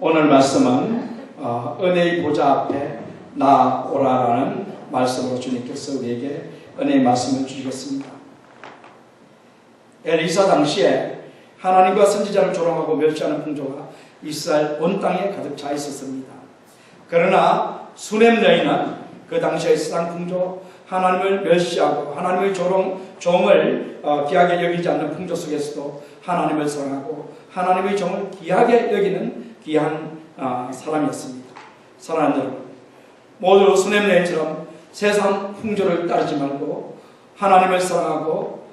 오늘 말씀은 은혜의 보좌 앞에 나오라라는 말씀으로 주님께서 우리에게 은혜의 말씀을 주시겠습니다. 엘리사 당시에 하나님과 선지자를 조롱하고 멸시하는 풍조가 이스라엘 온 땅에 가득 차 있었습니다. 그러나 수넴 여인은 그 당시의 세상 풍조, 하나님을 멸시하고 하나님의 종을 귀하게 여기지 않는 풍조 속에서도 하나님을 사랑하고 하나님의 종을 귀하게 여기는 귀한 사람이었습니다. 사랑하는 여러분, 모두 수넴 여인처럼 세상 풍조를 따르지 말고 하나님을 사랑하고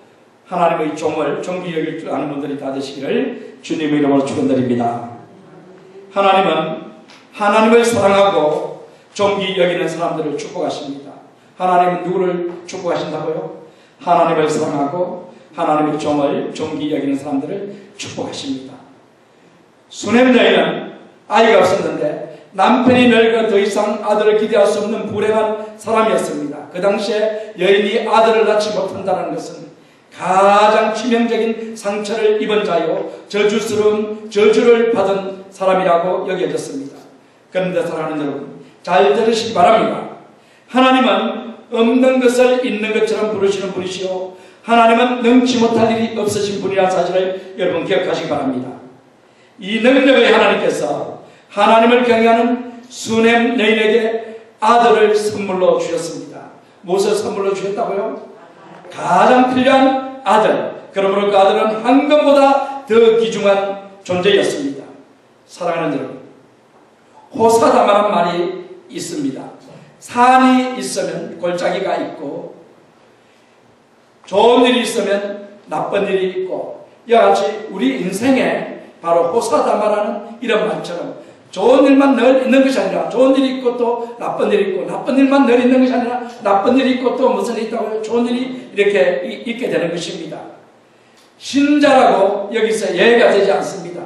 하나님의 종을 존귀 여길 줄 아는 분들이 다 되시기를 주님의 이름으로 축원드립니다. 하나님은 하나님을 사랑하고 존귀 여기는 사람들을 축복하십니다. 하나님은 누구를 축복하신다고요? 하나님을 사랑하고 하나님의 종을 존귀 여기는 사람들을 축복하십니다. 수넴 여인은 아이가 없었는데 남편이 늙어 더 이상 아들을 기대할 수 없는 불행한 사람이었습니다. 그 당시에 여인이 아들을 낳지 못한다는 것은 가장 치명적인 상처를 입은 자요 저주스러운 저주를 받은 사람이라고 여겨졌습니다. 그런데 사랑하는 여러분, 잘 들으시기 바랍니다. 하나님은 없는 것을 있는 것처럼 부르시는 분이시요 하나님은 능치 못할 일이 없으신 분이라는 사실을 여러분 기억하시기 바랍니다. 이 능력의 하나님께서 하나님을 경외하는 수넴 여인에게 아들을 선물로 주셨습니다. 무엇을 선물로 주셨다고요? 가장 필요한 아들. 그러므로 그 아들은 황금보다 더 귀중한 존재였습니다. 사랑하는 여러분, 호사다마란 말이 있습니다. 산이 있으면 골짜기가 있고 좋은 일이 있으면 나쁜 일이 있고, 이와 같이 우리 인생에 바로 호사다마라는 이런 말처럼 좋은 일만 늘 있는 것이 아니라 좋은 일이 있고 또 나쁜 일이 있고, 나쁜 일만 늘 있는 것이 아니라 나쁜 일이 있고 또 무슨 일이 있다고요? 좋은 일이 이렇게 있게 되는 것입니다. 신자라고 여기서 예외가 되지 않습니다.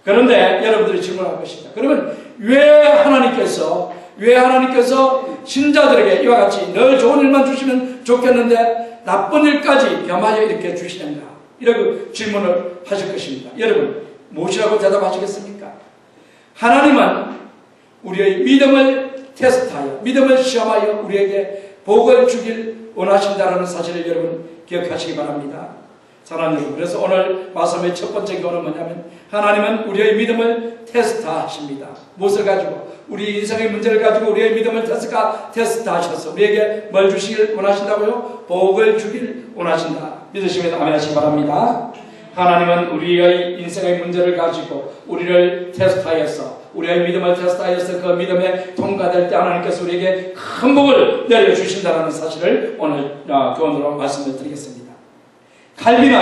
그런데 여러분들이 질문할 것입니다. 그러면 왜 하나님께서 신자들에게 이와 같이 늘 좋은 일만 주시면 좋겠는데 나쁜 일까지 겸하여 이렇게 주시는가? 이런 질문을 하실 것입니다. 여러분, 무엇이라고 대답하시겠습니까? 하나님은 우리의 믿음을 테스트하여, 믿음을 시험하여 우리에게 복을 주길 원하신다는 사실을 여러분 기억하시기 바랍니다. 사랑하는 여러분, 그래서 오늘 말씀의 첫 번째 교훈은 뭐냐면 하나님은 우리의 믿음을 테스트하십니다. 무엇을 가지고? 우리 인생의 문제를 가지고 우리의 믿음을 테스트하셔서 우리에게 뭘 주시길 원하신다고요? 복을 주길 원하신다. 믿으시면 아멘 하시기 바랍니다. 하나님은 우리의 인생의 문제를 가지고 우리를 테스트하여서, 우리의 믿음을 테스트하여서 그 믿음에 통과될 때 하나님께서 우리에게 큰 복을 내려주신다는 사실을 오늘 교훈으로 말씀을 드리겠습니다. 칼빈은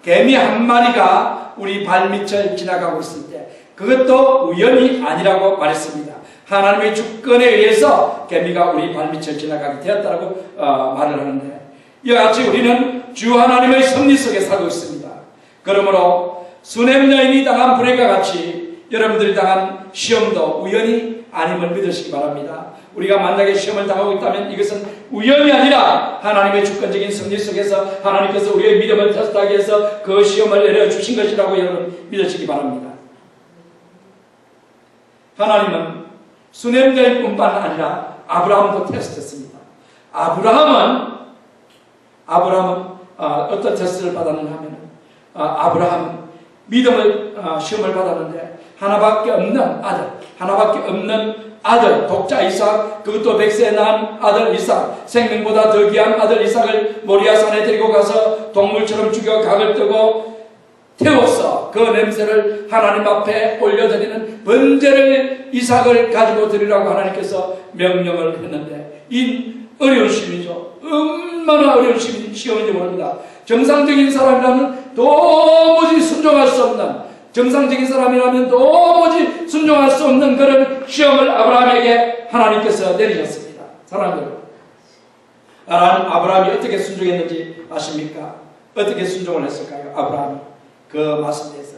개미 한 마리가 우리 발밑을 지나가고 있을 때 그것도 우연이 아니라고 말했습니다. 하나님의 주권에 의해서 개미가 우리 발밑을 지나가게 되었다고 말을 하는데, 이와 같이 우리는 주 하나님의 섭리 속에 살고 있습니다. 그러므로 수넴 여인이 당한 불행과 같이 여러분들이 당한 시험도 우연이 아님을 믿으시기 바랍니다. 우리가 만약에 시험을 당하고 있다면 이것은 우연이 아니라 하나님의 주권적인 섭리 속에서 하나님께서 우리의 믿음을 테스트하기 위해서 그 시험을 내려주신 것이라고 여러분 믿으시기 바랍니다. 하나님은 수넴 여인뿐만 아니라 아브라함도 테스트했습니다. 아브라함은 어떤 테스트를 받았느냐 하면 아브라함은 믿음을 시험을 받았는데 하나밖에 없는 아들 독자 이삭, 그것도 100세 난 아들 이삭, 생명보다 더 귀한 아들 이삭을 모리아산에 데리고 가서 동물처럼 죽여 각을 뜨고 태워서 그 냄새를 하나님 앞에 올려드리는 번제를 이삭을 가지고 드리라고 하나님께서 명령을 했는데, 이 어려운 시험이죠. 얼마나 어려운 시험인지 모릅니다. 정상적인 사람이라면 도무지 순종할 수 없는 그런 시험을 아브라함에게 하나님께서 내리셨습니다. 사랑하는 여러분, 아브라함이 어떻게 순종했는지 아십니까? 어떻게 순종을 했을까요? 아브라함이 그 말씀에서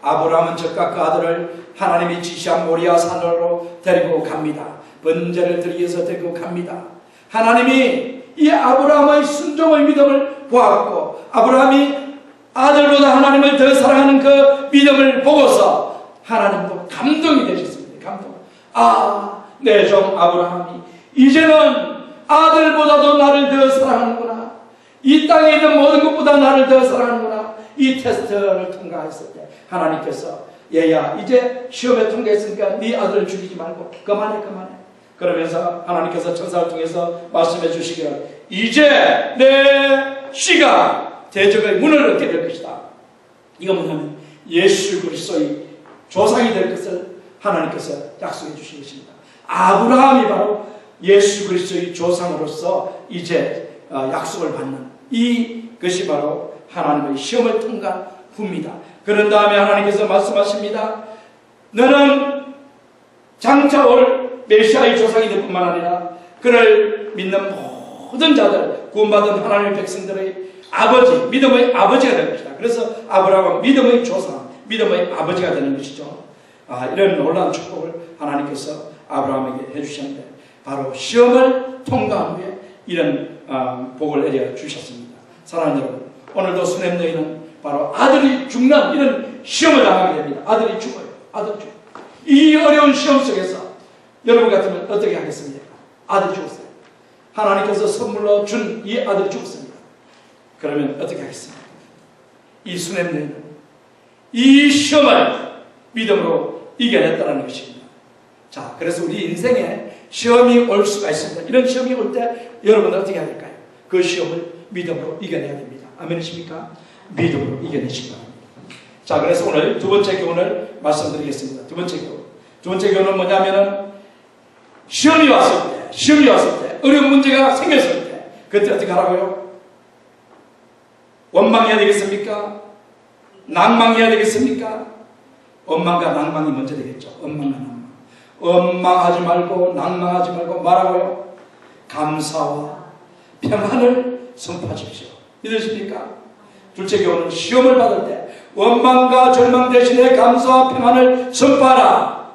아브라함은 즉각 그 아들을 하나님이 지시한 모리아 산으로 데리고 갑니다. 번제를 드리기 위해서 데리고 갑니다. 하나님이 이 아브라함의 순종의 믿음을 보았고, 아브라함이 아들보다 하나님을 더 사랑하는 그 믿음을 보고서 하나님도 감동이 되셨습니다. 감동. 아, 내 종 아브라함이 이제는 아들보다도 나를 더 사랑하는구나. 이 땅에 있는 모든 것보다 나를 더 사랑하는구나. 이 테스트를 통과했을 때 하나님께서 얘야 이제 시험에 통과했으니까 네 아들을 죽이지 말고 그만해. 그러면서 하나님께서 천사를 통해서 말씀해 주시기를 이제 내 씨가 대적의 문을 얻게 될 것이다. 이거 뭐냐면 예수 그리스도의 조상이 될 것을 하나님께서 약속해 주신 것입니다. 아브라함이 바로 예수 그리스도의 조상으로서 이제 약속을 받는 이것이 바로 하나님의 시험을 통과한 후입니다. 그런 다음에 하나님께서 말씀하십니다. 너는 장차 올 메시아의 조상이 될 뿐만 아니라 그를 믿는 모든 자들, 구원받은 하나님의 백성들의 아버지, 믿음의 아버지가 될 것이다. 그래서 아브라함은 믿음의 조상, 믿음의 아버지가 되는 것이죠. 이런 놀라운 축복을 하나님께서 아브라함에게 해주셨는데 바로 시험을 통과한 후에 이런 복을 내려 주셨습니다. 사랑하는 여러분, 오늘도 수냄 너희는 바로 아들이 죽는 이런 시험을 당하게 됩니다. 아들이 죽어요. 아들 죽어요. 이 어려운 시험 속에서 여러분 같으면 어떻게 하겠습니까? 아들이 죽었어요. 하나님께서 선물로 준 이 아들이 죽었습니다. 그러면 어떻게 하겠습니까? 이 수냄 너희는 이 시험을 믿음으로 이겨냈다는 것입니다. 자, 그래서 우리 인생에 시험이 올 수가 있습니다. 이런 시험이 올 때 여러분은 어떻게 해야 될까요? 그 시험을 믿음으로 이겨내야 됩니다. 아멘이십니까? 믿음으로 이겨내시기 바랍니다. 자, 그래서 오늘 두 번째 교훈을 말씀드리겠습니다. 두 번째 교훈은 뭐냐면은 시험이 왔을 때, 어려운 문제가 생겼을 때, 그때 어떻게 하라고요? 원망해야 되겠습니까? 낭망해야 되겠습니까? 원망과 낭망이 먼저 되겠죠. 원망과 낭망. 원망하지 말고 낭망하지 말고 말하고요. 감사와 평안을 선포하십시오. 믿으십니까? 둘째 교훈은 시험을 받을 때 원망과 절망 대신에 감사와 평안을 선포하라.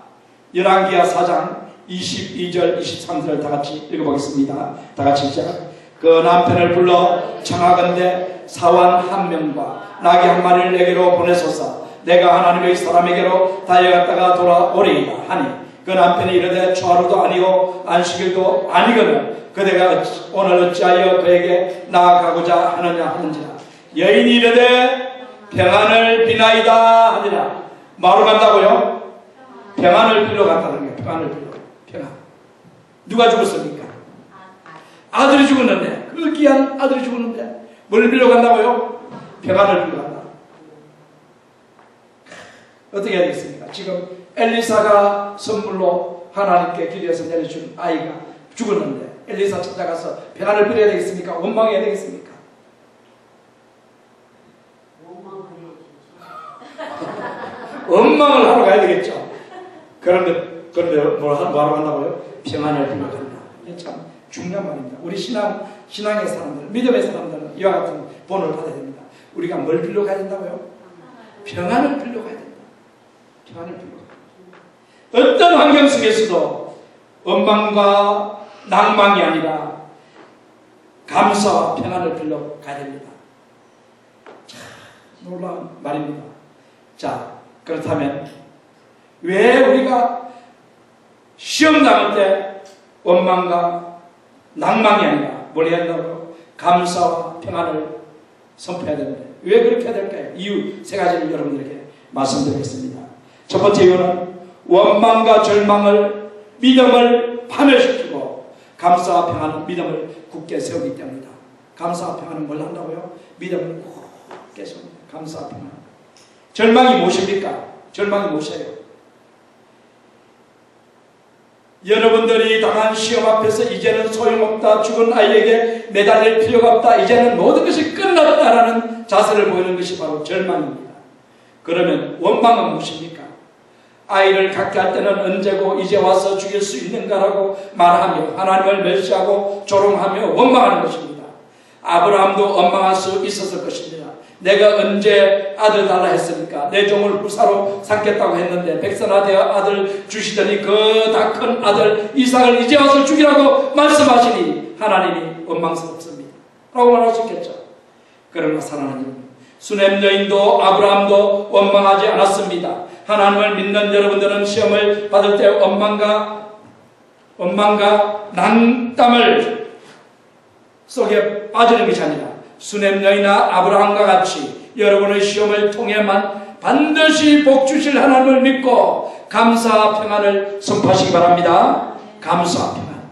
열왕기하 4장 22절 23절 다 같이 읽어보겠습니다. 다 같이 시작. 그 남편을 불러 청하건대 사원 한 명과 나귀 한 마리를 내게로 보내소서. 내가 하나님의 사람에게로 달려갔다가 돌아오리이다 하니 그 남편이 이르되 초하루도 아니요 안식일도 아니거늘 그대가 오늘 어찌하여 그에게 나아가고자 하느냐 하는지라. 여인이 이르되 평안을 비나이다 하니라. 뭐로 간다고요? 평안을 빌러 간다는 거예요. 평안을 빌러. 평안. 누가 죽었습니까? 아들이 죽었는데, 그 귀한 아들이 죽었는데 뭘 빌러 간다고요? 평안을 빌러 간다. 어떻게 해야 되겠습니까? 지금 엘리사가 선물로 하나님께 기도해서 내려준 아이가 죽었는데 엘리사 찾아가서 평안을 빌어야 되겠습니까? 원망해야 되겠습니까? 원망을 하러 가야 되겠죠. 그런데 뭐 하러 간다고요? 평안을 빌러 간다. 이게 참 중요한 말입니다. 우리 신앙의 사람들, 믿음의 사람들은 이와 같은 본을 받아야 됩니다. 우리가 뭘 빌러 가야 된다고요? 평안을 빌러 가야 된다. 평안을 빌러 가야 된다. 어떤 환경 속에서도 원망과 낭망이 아니라 감사와 평안을 빌러 가야 됩니다. 자, 놀라운 말입니다. 자, 그렇다면 왜 우리가 시험 당할 때 원망과 낭망이 아니라 뭘 해야 된다고요? 감사와 평안을 선포해야 되는데 왜 그렇게 해야 될까요? 이유 세 가지를 여러분들에게 말씀드리겠습니다. 첫 번째 이유는 원망과 절망을 믿음을 파멸시키고 감사와 평안은 믿음을 굳게 세우기 때문이다. 감사와 평안은 뭘 한다고요? 믿음을 굳게 세웁니다. 감사와 평안. 절망이 무엇입니까? 절망이 무엇이에요? 여러분들이 당한 시험 앞에서 이제는 소용없다. 죽은 아이에게 매달릴 필요가 없다. 이제는 모든 것이 끝났다라는 자세를 보이는 것이 바로 절망입니다. 그러면 원망은 무엇입니까? 아이를 갖게 할 때는 언제고 이제 와서 죽일 수 있는가라고 말하며 하나님을 멸시하고 조롱하며 원망하는 것입니다. 아브라함도 원망할 수 있었을 것입니다. 내가 언제 아들 달라 했습니까? 내 종을 후사로 삼겠다고 했는데 백선하되 아들 주시더니 그 다 큰 아들 이삭을 이제 와서 죽이라고 말씀하시니 하나님이 원망스럽습니다 라고 말할 수 있겠죠. 그러나 사랑하는 여러분, 수냄 여인도 아브라함도 원망하지 않았습니다. 하나님을 믿는 여러분들은 시험을 받을 때 원망과 낙담을 속에 빠지는 것이 아니라 수넴 여인아 아브라함과 같이 여러분의 시험을 통해만 반드시 복 주실 하나님을 믿고 감사와 평안을 선포하시기 바랍니다. 감사와 평안.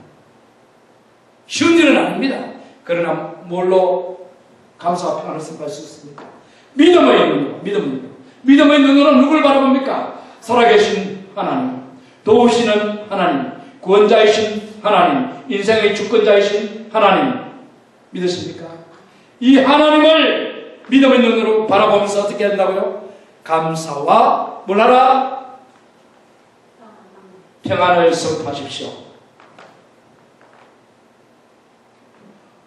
쉬운 일은 아닙니다. 그러나 뭘로 감사와 평안을 선포할 수 있습니까? 믿음의 눈으로, 믿음의 눈으로 누굴 바라봅니까? 살아계신 하나님, 도우시는 하나님, 구원자이신 하나님, 인생의 주권자이신 하나님 믿으십니까? 이 하나님을 믿음의 눈으로 바라보면서 어떻게 한다고요? 감사와 뭐라라? 평안을 선포하십시오.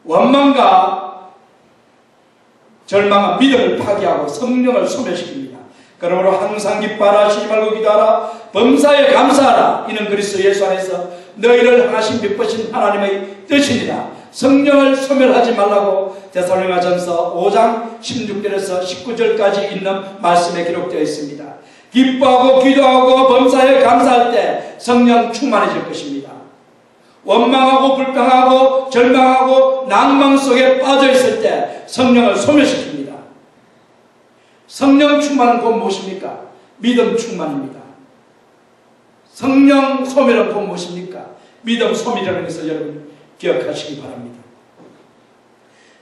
원망과 절망은 믿음을 파괴하고 성령을 소멸시킵니다. 그러므로 항상 기뻐하라, 쉬지 말고 기도하라, 범사에 감사하라. 이는 그리스도 예수 안에서 너희를 향하신 미쁘신 하나님의 뜻이니라. 성령을 소멸하지 말라고 데살로니가전서 5장 16절에서 19절까지 있는 말씀에 기록되어 있습니다. 기뻐하고 기도하고 범사에 감사할 때 성령 충만해질 것입니다. 원망하고 불평하고 절망하고 낭망 속에 빠져 있을 때 성령을 소멸시킵니다. 성령 충만은 곧 무엇입니까? 믿음 충만입니다. 성령 소멸은 곧 무엇입니까? 믿음 소멸이라는 것을 여러분 기억하시기 바랍니다.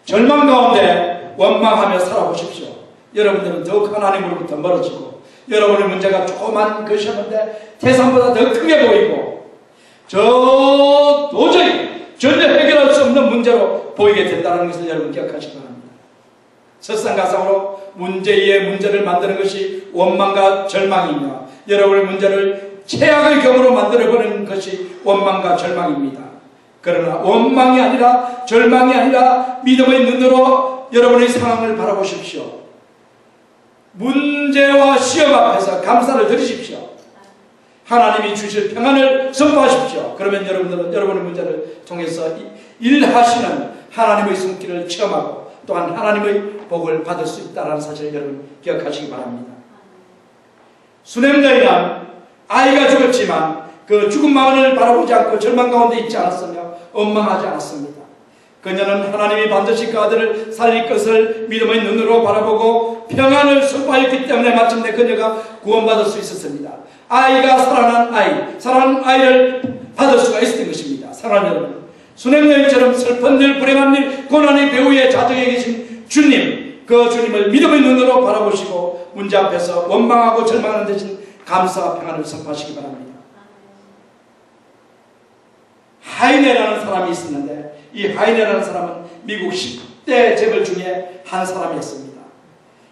절망 가운데 원망하며 살아보십시오. 여러분들은 더욱 하나님으로부터 멀어지고 여러분의 문제가 조그만 것이었는데 태산보다 더 크게 보이고 도저히 전혀 해결할 수 없는 문제로 보이게 된다는 것을 여러분 기억하시기 바랍니다. 설상가상으로 문제 위에 문제를 만드는 것이 원망과 절망이며 여러분의 문제를 최악의 경우로 만들어버리는 것이 원망과 절망입니다. 그러나 원망이 아니라 절망이 아니라 믿음의 눈으로 여러분의 상황을 바라보십시오. 문제와 시험 앞에서 감사를 드리십시오. 하나님이 주실 평안을 선포하십시오. 그러면 여러분들은 여러분의 문제를 통해서 일하시는 하나님의 손길을 체험하고 또한 하나님의 복을 받을 수 있다는 사실을 여러분 기억하시기 바랍니다. 수넴 여인은 아이가 죽었지만 그 죽은 마음을 바라보지 않고 절망 가운데 있지 않았으며 원망하지 않았습니다. 그녀는 하나님이 반드시 그 아들을 살릴 것을 믿음의 눈으로 바라보고 평안을 선포했기 때문에 마침내 그녀가 구원받을 수 있었습니다. 아이가 살아난 아이를 받을 수가 있었던 것입니다. 사랑하는 여러분, 수넴 여인처럼 슬픈 일, 불행한 일, 고난의 배후에 자정해 계신 주님, 그 주님을 믿음의 눈으로 바라보시고 문제 앞에서 원망하고 절망하는 대신 감사와 평안을 선포하시기 바랍니다. 하이네라는 사람이 있었는데 이 하이네라는 사람은 미국 10대 재벌 중에 한 사람이었습니다.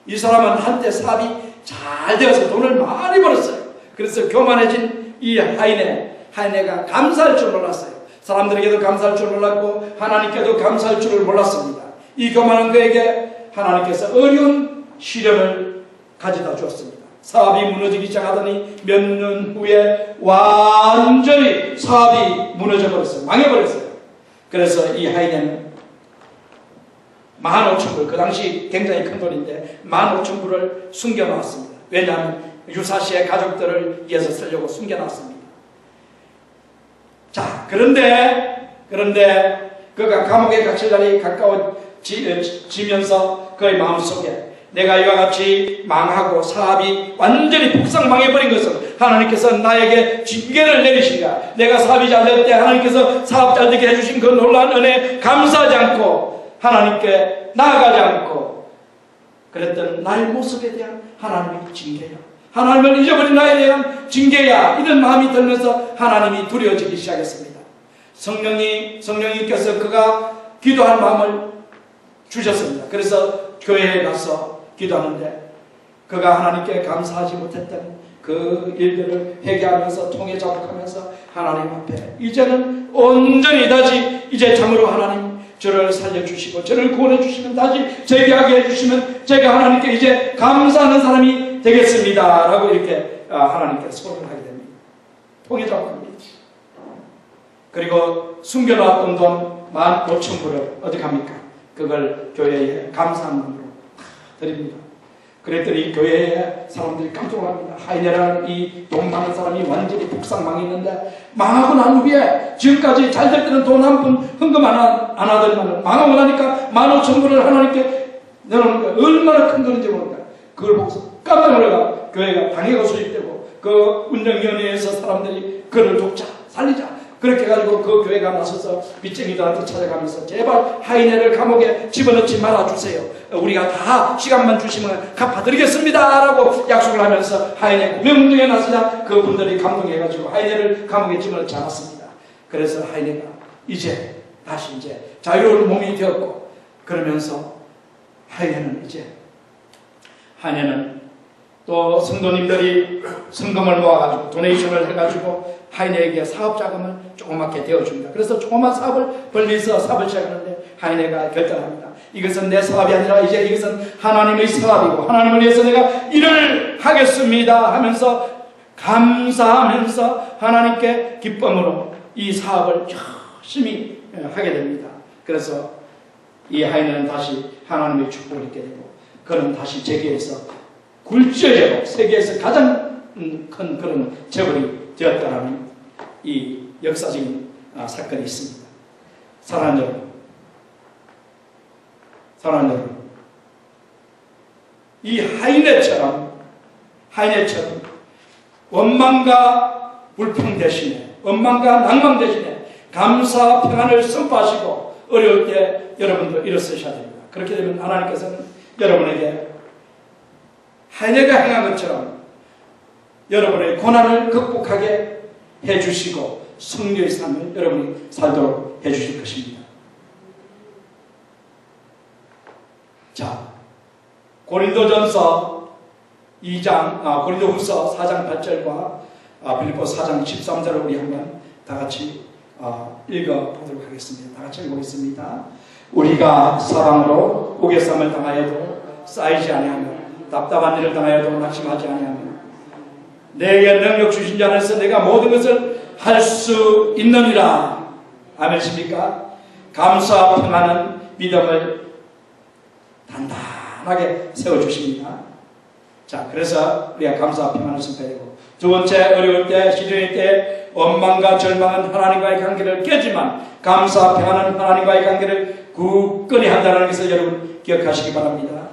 이 사람은 한때 사업이 잘 되어서 돈을 많이 벌었어요. 그래서 교만해진 이 하이네가 감사할 줄 몰랐어요. 사람들에게도 감사할 줄 몰랐고 하나님께도 감사할 줄을 몰랐습니다. 이 교만한 그에게 하나님께서 어려운 시련을 가져다 주었습니다. 사업이 무너지기 시작하더니 몇 년 후에 완전히 사업이 무너져 버렸어요. 망해버렸어요. 그래서 이 하이네는 15,000불, 그 당시 굉장히 큰 돈인데 15,000불을 숨겨놨습니다. 왜냐하면 유사시의 가족들을 위해서 쓰려고 숨겨놨습니다. 자, 그런데 그가 감옥에 갇힐 날이 가까워지면서 그의 마음속에 내가 이와 같이 망하고 사업이 완전히 폭삭 망해버린 것은 하나님께서 나에게 징계를 내리신가, 내가 사업이 잘 될 때 하나님께서 사업 잘 되게 해주신 그 놀라운 은혜에 감사하지 않고 하나님께 나아가지 않고 그랬던 나의 모습에 대한 하나님의 징계야, 하나님을 잊어버린 나에 대한 징계야, 이런 마음이 들면서 하나님이 두려워지기 시작했습니다. 성령님께서 그가 기도할 마음을 주셨습니다. 그래서 교회에 가서 기도하는데 그가 하나님께 감사하지 못했던 그 일들을 회개하면서 통해 자복하면서 하나님 앞에 이제는 온전히 다시 이제 참으로 하나님 저를 살려주시고 저를 구원해주시면 다시 재개하게 해주시면 제가 하나님께 이제 감사하는 사람이 되겠습니다 라고 이렇게 하나님께 소원을 하게 됩니다. 통해 자복합니다. 그리고 숨겨놨던 돈 15,000불을 어떻게 합니까? 그걸 교회에 감사한 마음으로 드립니다. 그랬더니 교회에 사람들이 깜짝 놀랍니다. 하이네라는 이 돈 많은 사람이 완전히 북상망했는데 망하고 난 후에 지금까지 잘 될 때는 돈 한 푼 헌금 안 하더니만 망하고 나니까 15,000불을 하나님께 내놓는 거야. 얼마나 큰 돈인지 모른다. 그걸 보고서 깜짝 놀라가 교회가 방해가 수입되고 그 운영위원회에서 사람들이 그를 돕자 살리자 그렇게 해가지고 그 교회가 나서서 빚쟁이들한테 찾아가면서 제발 하이네를 감옥에 집어넣지 말아주세요. 우리가 다 시간만 주시면 갚아드리겠습니다 라고 약속을 하면서 하이네 구명운동에 나서자 그분들이 감동해가지고 하이네를 감옥에 집어넣지 않았습니다. 그래서 하이네가 이제 다시 이제 자유로운 몸이 되었고 그러면서 하이네는 또 성도님들이 성금을 모아가지고 도네이션을 해가지고 하이네에게 사업 자금을 조그맣게 되어줍니다. 그래서 조그만 사업을 벌리서 사업을 시작하는데 하이네가 결단합니다. 이것은 내 사업이 아니라 이제 이것은 하나님의 사업이고 하나님을 위해서 내가 일을 하겠습니다 하면서 감사하면서 하나님께 기쁨으로 이 사업을 열심히 하게 됩니다. 그래서 이 하이네는 다시 하나님의 축복을 입게 되고 그는 다시 재계에서 굴지어제국 세계에서 가장 큰 그런 재벌이 되었다라는 이 역사적인 사건이 있습니다. 사랑하는 여러분, 이 하이네처럼 원망과 불평 대신에 원망과 낭망 대신에 감사 평안을 선포하시고 어려울 때 여러분도 일어서셔야 됩니다. 그렇게 되면 하나님께서는 여러분에게 하이네가 행한 것처럼 여러분의 고난을 극복하게 해주시고 성령의 삶을 여러분이 살도록 해주실 것입니다. 자, 고린도전서 2장, 고린도후서 4장 8절과 빌립보 4장 13절을 우리 한번 다 같이 읽어보도록 하겠습니다. 다 같이 읽어보겠습니다. 우리가 사랑으로 우겨쌈을 당하여도 쌓이지 아니하며 답답한 일을 당하여도 낙심하지 아니하며 내게 능력 주신 자 안에서 내가 모든 것을 할 수 있느니라. 아멘십니까? 감사와 평안은 믿음을 단단하게 세워주십니다. 자, 그래서 우리가 감사와 평안을 선포되고 두 번째, 어려울 때, 시련일 때 원망과 절망은 하나님과의 관계를 깨지만 감사와 평안은 하나님과의 관계를 굳건히 한다는 것을 여러분 기억하시기 바랍니다.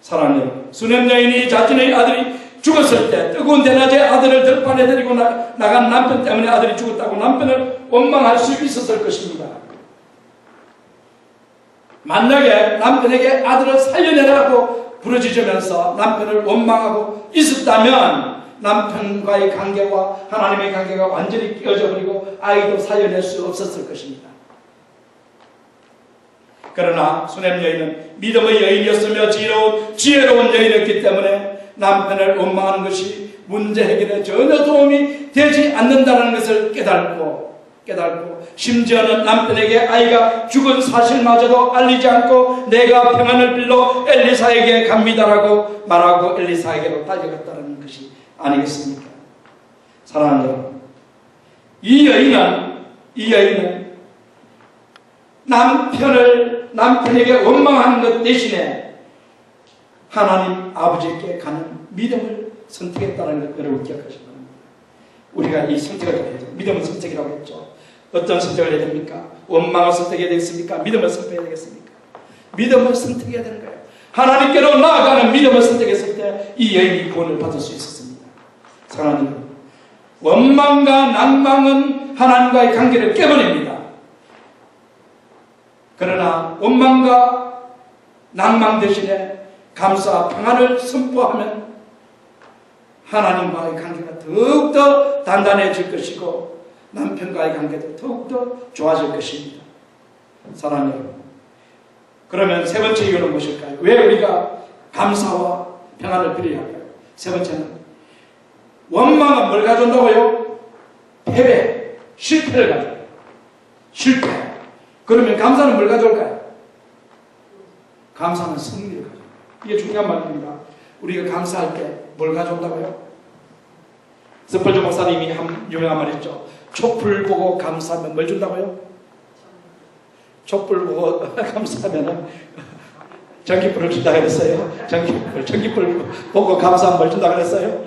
사랑하는 여러분, 수냄 여인이 자신의 아들이 죽었을 때 뜨거운 대낮에 아들을 들판에 데리고 나간 남편 때문에 아들이 죽었다고 남편을 원망할 수 있었을 것입니다. 만약에 남편에게 아들을 살려내라고 부르짖으면서 남편을 원망하고 있었다면 남편과의 관계와 하나님의 관계가 완전히 깨어져 버리고 아이도 살려낼 수 없었을 것입니다. 그러나 수냄 여인은 믿음의 여인이었으며 지혜로운 여인이었기 때문에 남편을 원망하는 것이 문제 해결에 전혀 도움이 되지 않는다는 것을 깨달고 심지어는 남편에게 아이가 죽은 사실마저도 알리지 않고 내가 평안을 빌러 엘리사에게 갑니다라고 말하고 엘리사에게로 달려갔다는 것이 아니겠습니까? 사랑하는 여러분, 이 여인은 남편에게 원망하는 것 대신에 하나님 아버지께 가는 믿음을 선택했다는 것 여러분 기억하시기 바랍니다. 우리가 이 선택을 해야 돼요. 믿음을 선택이라고 했죠. 어떤 선택을 해야 됩니까? 원망을 선택해야 되겠습니까? 믿음을 선택해야 되겠습니까? 믿음을 선택해야 되는 거예요. 하나님께로 나아가는 믿음을 선택했을 때 이 여인이 구원을 받을 수 있었습니다. 사랑하는 여러분, 원망과 낭망은 하나님과의 관계를 깨버립니다. 그러나 원망과 낭망 대신에 감사와 평안을 선포하면 하나님과의 관계가 더욱더 단단해질 것이고 남편과의 관계도 더욱더 좋아질 것입니다. 사랑하는 여러분, 그러면 세 번째 이유는 무엇일까요? 왜 우리가 감사와 평안을 빌어야 할까요? 세 번째는 원망은 뭘 가져온다고요? 패배, 실패를 가져와요. 실패. 그러면 감사는 뭘 가져올까요? 감사는 승리를 가져와요. 이게 중요한 말입니다. 우리가 감사할 때 뭘 가져온다고요? 스펄전 목사님이 한 유명한 말 있죠. 촛불 보고 감사하면 뭘 준다고요? 촛불 보고 감사하면 전기불을 준다 그랬어요. 전기불 보고 감사하면 뭘 준다 그랬어요?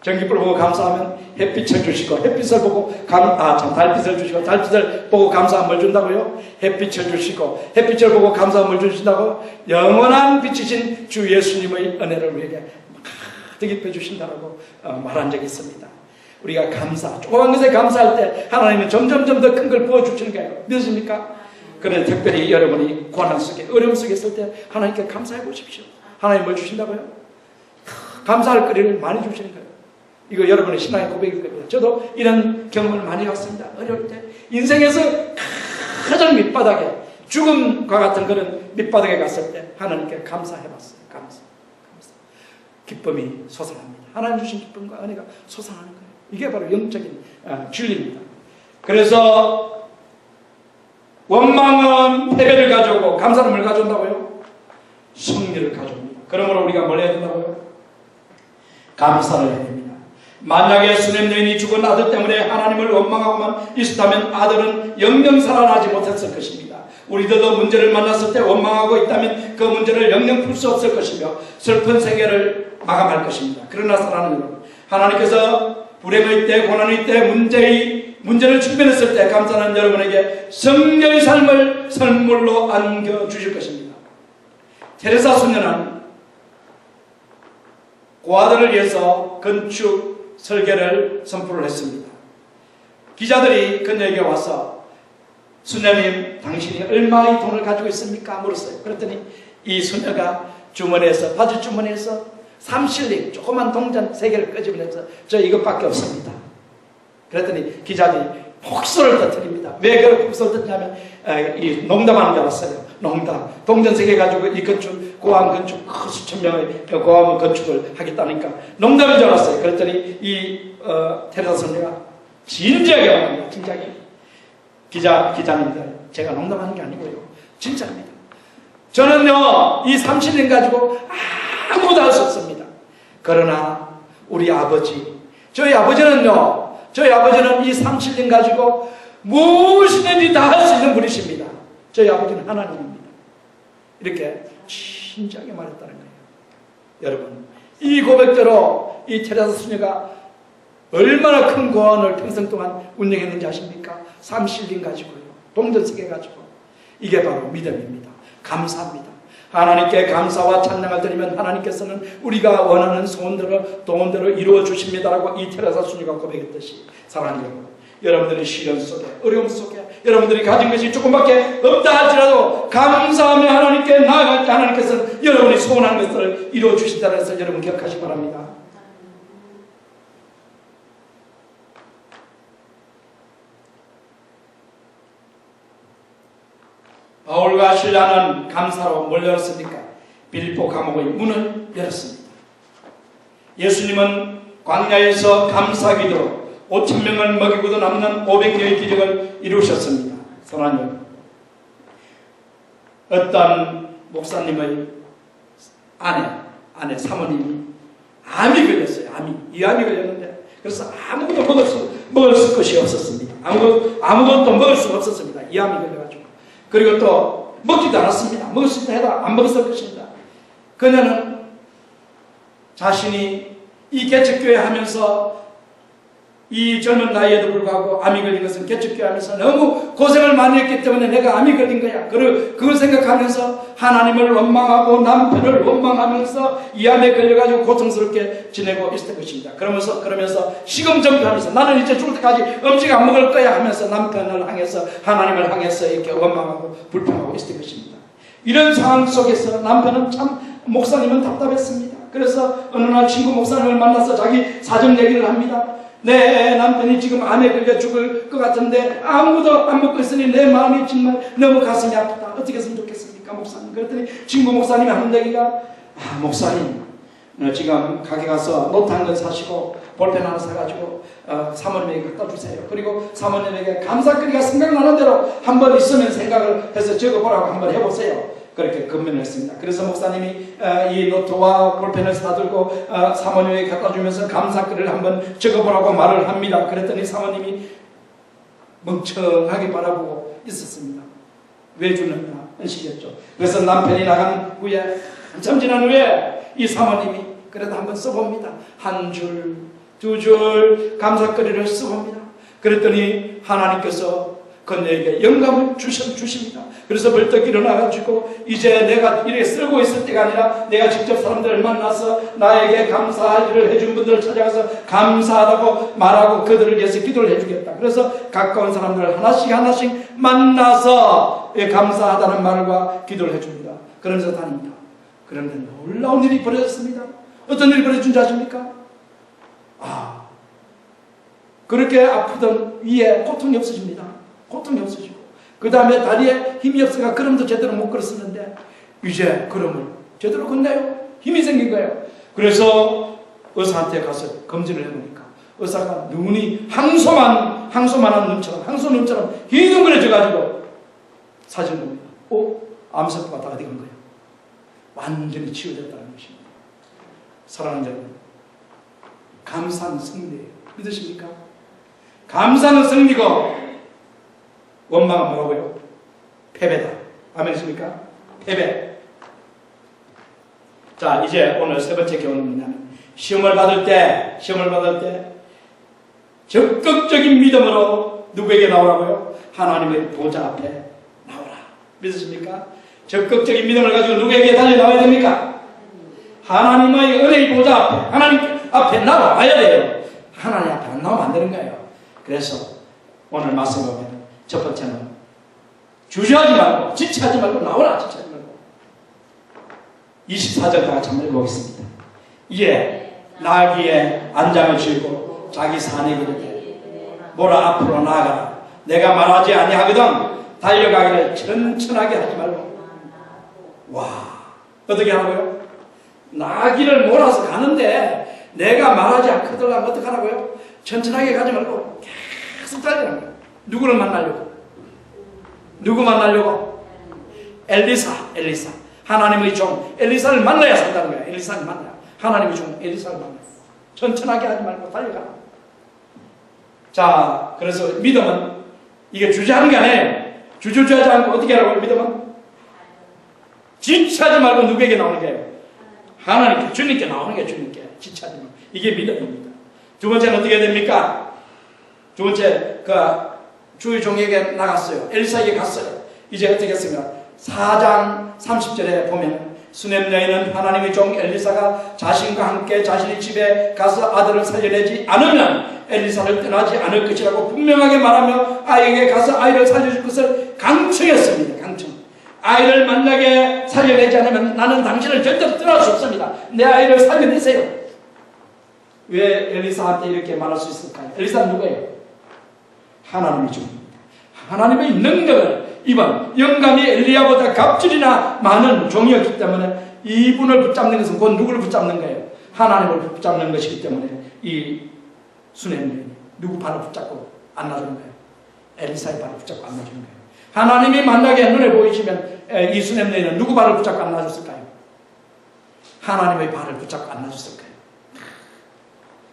전기불 보고 감사하면 햇빛을 주시고, 햇빛을 보고 달빛을 주시고, 달빛을 보고 감사하면 뭘 준다고요? 햇빛을 주시고, 햇빛을 보고 감사하면 뭘 주신다고? 영원한 빛이신 주 예수님의 은혜를 우리에게 가득히 입혀주신다고 말한 적이 있습니다. 우리가 조그만 것에 감사할 때 하나님은 점점 더 큰 걸 부어주시는 거예요. 믿으십니까? 그런데 특별히 여러분이 고난 속에, 어려움 속에 있을 때 하나님께 감사해 보십시오. 하나님 뭘 주신다고요? 감사할 거리를 많이 주시는 거예요. 이거 여러분의 신앙의 고백일 겁니다. 저도 이런 경험을 많이 했습니다. 어려울 때 인생에서 가장 밑바닥에, 죽음과 같은 그런 밑바닥에 갔을 때 하나님께 감사해봤어요. 감사. 기쁨이 솟아납니다. 하나님 주신 기쁨과 은혜가 솟아나는 거예요. 이게 바로 영적인 진리입니다. 그래서 원망은 패배를 가져오고 감사는 뭘 가져온다고요? 승리를 가져옵니다. 그러므로 우리가 뭘 해야 된다고요? 감사를 해야 됩니다. 만약에 수냄 여인이 죽은 아들 때문에 하나님을 원망하고만 있었다면 아들은 영영 살아나지 못했을 것입니다. 우리들도 문제를 만났을 때 원망하고 있다면 그 문제를 영영 풀 수 없을 것이며 슬픈 세계를 마감할 것입니다. 그러나 사랑하는 여러분, 하나님께서 불행의 때, 고난의 때, 문제를 직면했을 때 감사하는 여러분에게 성령의 삶을 선물로 안겨주실 것입니다. 테레사 수녀는 고아들을 위해서 건축 설계를 선포를 했습니다. 기자들이 그녀에게 와서 수녀님, 당신이 얼마의 돈을 가지고 있습니까? 물었어요. 그랬더니 이 수녀가 주머니에서, 바지 주머니에서 3실링 조그만 동전 3개를 끄집어내서 저 이것밖에 없습니다. 그랬더니 기자들이 폭소를 터뜨립니다. 왜 그렇게 폭소를 터뜨리냐면 이 농담하는 줄 알았어요. 농담. 동전 3개 가지고 이 건축, 고아원 건축, 수천 명의 고아원 건축을 하겠다니까 농담인 줄 알았어요. 그랬더니 이 테레사 선녀가 진지하게 말합니다. 진지하게. 기자님들, 제가 농담하는 게 아니고요. 진짜입니다. 저는요, 이 3실링 가지고 아무것도 할 수 없습니다. 그러나 우리 아버지, 저희 아버지는 이 3실링 가지고 무엇이든지 다 할 수 있는 분이십니다. 저희 아버지는 하나님입니다. 이렇게 진지하게 말했다는 거예요. 여러분, 이 고백대로 이 테레사 수녀가 얼마나 큰 고아원을 평생 동안 운영했는지 아십니까? 3실링 가지고요. 동전 3개 가지고. 이게 바로 믿음입니다. 감사합니다. 하나님께 감사와 찬양을 드리면 하나님께서는 우리가 원하는 소원대로 도원대로 이루어 주십니다라고 이 테레사 수녀가 고백했듯이 사랑하는 여러분, 여러분들의 시련 속에, 어려움 속에 여러분들이 가진 것이 조금밖에 없다 할지라도 감사하며 하나님께 나아갈 때 하나님께서는 여러분이 소원한 것을 이루어 주신다는 것을 여러분 기억하시기 바랍니다. 바울과 실라는 감사로 뭘 열었습니까? 빌립보 감옥의 문을 열었습니다. 예수님은 광야에서 감사기도로 5,000명을 먹이고도 남는 500개의 기적을 이루셨습니다. 사랑하는 여러분, 어떤 목사님의 아내 사모님이 암이 걸렸어요. 이 암이 걸렸는데 그래서 아무것도 먹을 것이 없었습니다. 아무것도 먹을 수가 없었습니다. 이 암이 걸려가지고. 그리고 또 먹지도 않았습니다. 먹을 수 있다 해도 안 먹었을 것입니다. 그녀는 자신이 이 개척교회 하면서 이 젊은 나이에도 불구하고 암이 걸린 것은 개척교회 하면서 너무 고생을 많이 했기 때문에 내가 암이 걸린 거야. 그걸 생각하면서 하나님을 원망하고 남편을 원망하면서 이 암에 걸려가지고 고통스럽게 지내고 있을 것입니다. 그러면서 시금전폐하면서 나는 이제 죽을 때까지 음식 안 먹을 거야 하면서 남편을 향해서 하나님을 향해서 이렇게 원망하고 불평하고 있을 것입니다. 이런 상황 속에서 남편은 참 목사님은 답답했습니다. 그래서 어느 날 친구 목사님을 만나서 자기 사정 얘기를 합니다. 내 남편이 지금 암에 걸려 죽을 것 같은데 아무도 안 먹고 있으니 내 마음이 정말 너무 가슴이 아프다. 어떻게 했으면 좋겠습니까, 목사님? 그랬더니 친구 목사님이 하는 얘기가 목사님, 지금 가게 가서 노트 한 권 사시고 볼펜 하나 사가지고 사모님에게 갖다 주세요. 그리고 사모님에게 감사거리가 생각나는 대로 한번 있으면 생각을 해서 적어보라고 한번 해보세요. 그렇게 건면했습니다. 그래서 목사님이 이 노트와 볼펜을 사들고 사모님에게 갖다 주면서 감사글을 한번 적어보라고 말을 합니다. 그랬더니 사모님이 멍청하게 바라보고 있었습니다. 왜 주느냐? 하시겠죠. 그래서 남편이 나간 후에 한참 지난 후에 이 사모님이 그래도 한번 써봅니다. 한 줄, 두 줄 감사거리를 써봅니다. 그랬더니 하나님께서 그녀에게 영감을 주십니다. 그래서 벌떡 일어나가지고 이제 내가 이렇게 쓰고 있을 때가 아니라 내가 직접 사람들을 만나서 나에게 감사할 일을 해준 분들을 찾아가서 감사하다고 말하고 그들을 위해서 기도를 해주겠다. 그래서 가까운 사람들을 하나씩 만나서 감사하다는 말과 기도를 해줍니다. 그러면서 다닙니다. 그런데 놀라운 일이 벌어졌습니다. 어떤 일이 벌어진지 아십니까? 그렇게 아프던 위에 고통이 없어집니다. 고통이 없어지고 그 다음에 다리에 힘이 없어가 걸음도 제대로 못 걸었었는데 이제 걸음을 제대로 걷네요. 힘이 생긴 거예요. 그래서 의사한테 가서 검진을 해보니까 의사가 눈이 항소만한 눈처럼 항소 눈처럼 휘둥그레져가지고 사진을 봅니다. 암세포가 다 어디 간 거예요? 완전히 치유됐다는 것입니다. 사랑하는 여러분, 감사는 승리예요. 믿으십니까? 감사는 승리고 원망은 뭐라고요? 패배다. 아멘이십니까? 패배. 자, 이제 오늘 세 번째 교훈은 뭐냐면 시험을 받을 때 적극적인 믿음으로 누구에게 나오라고요? 하나님의 보좌 앞에 나오라. 믿으십니까? 적극적인 믿음을 가지고 누구에게 달려나와야 됩니까? 하나님의 은혜의 보좌 앞에, 하나님 앞에 나와야 돼요. 하나님 앞에 안 나오면 안 되는 거예요. 그래서 오늘 말씀 보면 첫 번째는 주저하지 말고 지체하지 말고 나오라. 지체하지 말고 24절 다 같이 한번 읽어보겠습니다. 이에 나귀에 안장을 쥐고 자기 산에 이르되 뭐라 앞으로 나아가라. 내가 말하지 아니하거든 달려가기를 천천하게 하지 말고. 와, 어떻게 하라고요? 나귀를 몰아서 가는데 내가 말하지 않거든 어떻게 하라고요? 천천하게 가지 말고 계속 달리라는 거예요. 누구를 만나려고? 누구 만나려고? 엘리사. 하나님의 종 엘리사를 만나야 산다는 거예요. 엘리사를 만나야. 하나님의 종 엘리사를 만나야. 천천하게 하지 말고 달려가라. 자, 그래서 믿음은 이게 주저하는 게 아니에요. 주저하지 않고 어떻게 하라고요? 믿음은 지체하지 말고 누구에게 나오는 거예요? 하나님께, 주님께 나오는 게 주님께. 지체하지 말고. 이게 믿음입니다. 두 번째는 어떻게 됩니까? 두 번째, 주의 종에게 나갔어요. 엘리사에게 갔어요. 이제 어떻게 했습니까? 4장 30절에 보면 수넴 여인은 하나님의 종 엘리사가 자신과 함께 자신의 집에 가서 아들을 살려내지 않으면 엘리사를 떠나지 않을 것이라고 분명하게 말하며 아이에게 가서 아이를 살려줄 것을 강청했습니다. 강청. 아이를 만나게 살려내지 않으면 나는 당신을 절대 떠날 수 없습니다. 내 아이를 살려내세요. 왜 엘리사한테 이렇게 말할 수 있을까요? 엘리사는 누구예요? 하나님의 종입니다. 하나님의 능력을 이번 영감이 엘리야보다 갑질이나 많은 종이었기 때문에 이분을 붙잡는 것은 곧 누구를 붙잡는 거예요? 하나님을 붙잡는 것이기 때문에 이 수넴이 누구 발을 붙잡고 안 놔주는 거예요? 엘리사의 발을 붙잡고 안 놔주는 거예요. 하나님이 만나게 눈에 보이시면 이 수넴 여인은 누구 발을 붙잡고 안 놔줬을까요? 하나님의 발을 붙잡고 안 놔줬을 거예요.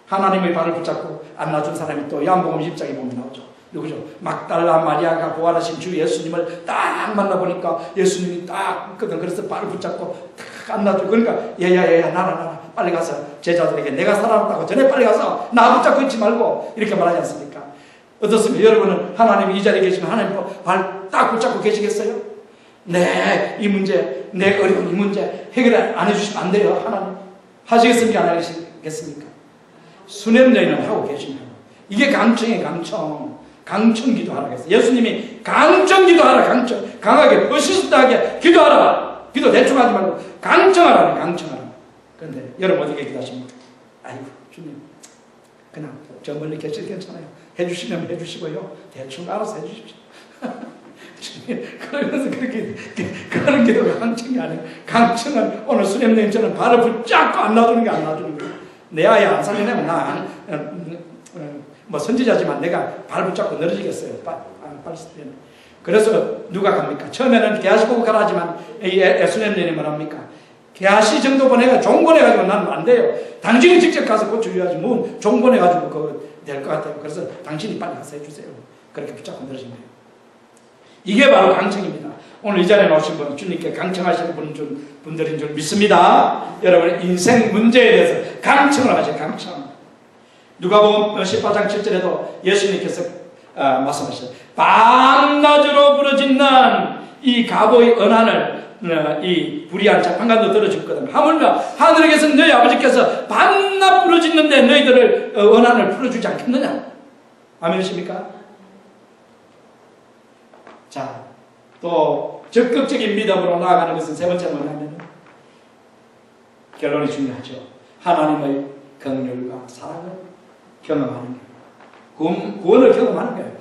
하나님의 발을 붙잡고 안 놔준 사람이 또 요한복음 10장에 보면 나오죠. 누구죠? 막달라 마리아가 부활하신 주 예수님을 딱 만나보니까 예수님이 딱 있거든. 그래서 발을 붙잡고 딱 안 놔주고, 그러니까 얘야 나라 빨리 가서 제자들에게 내가 살아났다고 전에 빨리 가서 나 붙잡고 있지 말고 이렇게 말하지 않습니까? 어떻습니까? 여러분은 하나님이 이 자리에 계시면 하나님 발 딱 붙잡고 계시겠어요? 이 문제, 내 어려운 이 문제 해결 안 해주시면 안 돼요. 하나님 하시겠습니까? 안 하시겠습니까? 수넴 여인은 하고 계시면 이게 강청이에요. 강청 기도하라 했어요. 예수님이 강청 기도하라. 강하게 버시스트하게 기도하라. 기도 대충 하지 말고 강청하라. 그런데 여러분 어떻게 기도하십니까? 아이고 주님 그냥 저 멀리 계셔도 괜찮아요. 해주시면 해주시고요. 대충 알아서 해주십시오. 주님 그러면서 그렇게 그런 기도가 강청이 아니에요. 강청은 오늘 수렴님처럼 발을 붙잡고 안 놔주는 게 안 놔주는 거예요. 내 아이 안 살려내면 나 선지자지만 내가 발 붙잡고 늘어지겠어요. 그래서 누가 갑니까? 처음에는 게하시 보고 가라 하지만 수넴 뭐랍니까? 게하시 정도 보내가 종 보내가지고 나는 안 돼요. 당신이 직접 가서 고쳐줘야지 뭐 종 보내가지고 될 것 같아요. 그래서 당신이 빨리 가서 해주세요. 그렇게 붙잡고 늘어진 거예요. 이게 바로 강청입니다. 오늘 이 자리에 나오신 분, 주님께 강청하시는 분들인 줄 믿습니다. 여러분 인생 문제에 대해서 강청을 하죠. 강청. 누가복음 18장 7절에도 예수님께서 말씀하셨어요. 밤낮으로 부러짓는 이 갑오의 언한을 이 불의한 재판관도 들어줄 거다. 하물며 하늘에게서 너희 아버지께서 밤낮 부러짓는데 너희들을 언한을 풀어주지 않겠느냐. 아멘이십니까? 자, 또 적극적인 믿음으로 나아가는 것은 세 번째 뭐냐면 결론이 중요하죠. 하나님의 긍휼과 사랑을 경험하는 거예요. 구원을 경험하는 거예요.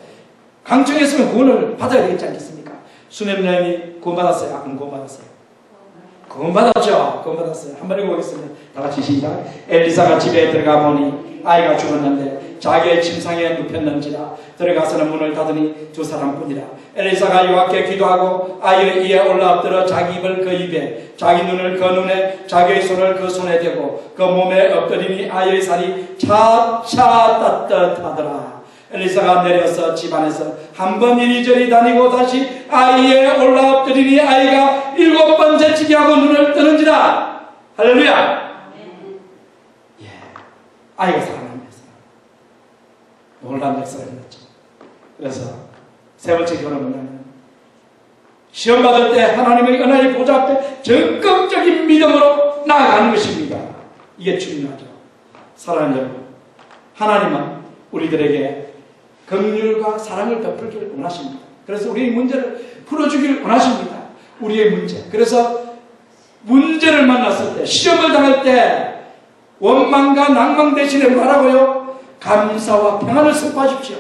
강청했으면 구원을 받아야 되겠지 않겠습니까? 수냄 여인이 구원받았어요? 안 구원받았어요? 구원받았죠. 구원받았어요. 한번 읽어보겠습니다. 다 같이 시작. 엘리사가 집에 들어가 보니 아이가 죽었는데 자기의 침상에 눕혔는지라 들어가서는 문을 닫으니 두 사람뿐이라. 엘리사가 여호와께 기도하고 아이의 이에 올라엎드려 자기 입을 그 입에 자기 눈을 그 눈에 자기의 손을 그 손에 대고 그 몸에 엎드리니 아이의 살이 차차 따뜻하더라. 엘리사가 내려서 집안에서 한 번 이리저리 다니고 다시 아이에 올라엎드리니 아이가 7번 재치기 하고 눈을 뜨는지라. 할렐루야. 예, 아이가 살아납니다. 놀라운 역사가 일어났죠. 그래서 세 번째 결론은 뭐냐면 시험 받을 때 하나님의 은혜의 보좌 앞에 적극적인 믿음으로 나아가는 것입니다. 이게 중요하죠. 사랑하는 여러분, 하나님은 우리들에게 긍휼과 사랑을 베풀기를 원하십니다. 그래서 우리의 문제를 풀어주기를 원하십니다. 우리의 문제. 그래서 문제를 만났을 때, 시험을 당할 때 원망과 낭망 대신에 뭐라고요? 감사와 평안을 선포하십시오.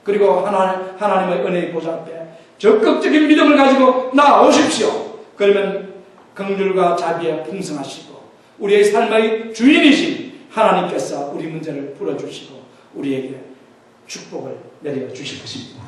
그리고 하나님의 은혜의 보좌 앞에 적극적인 믿음을 가지고 나아오십시오. 그러면 긍휼과 자비에 풍성하시고 우리의 삶의 주인이신 하나님께서 우리 문제를 풀어주시고 우리에게 축복을 내려주실 것입니다.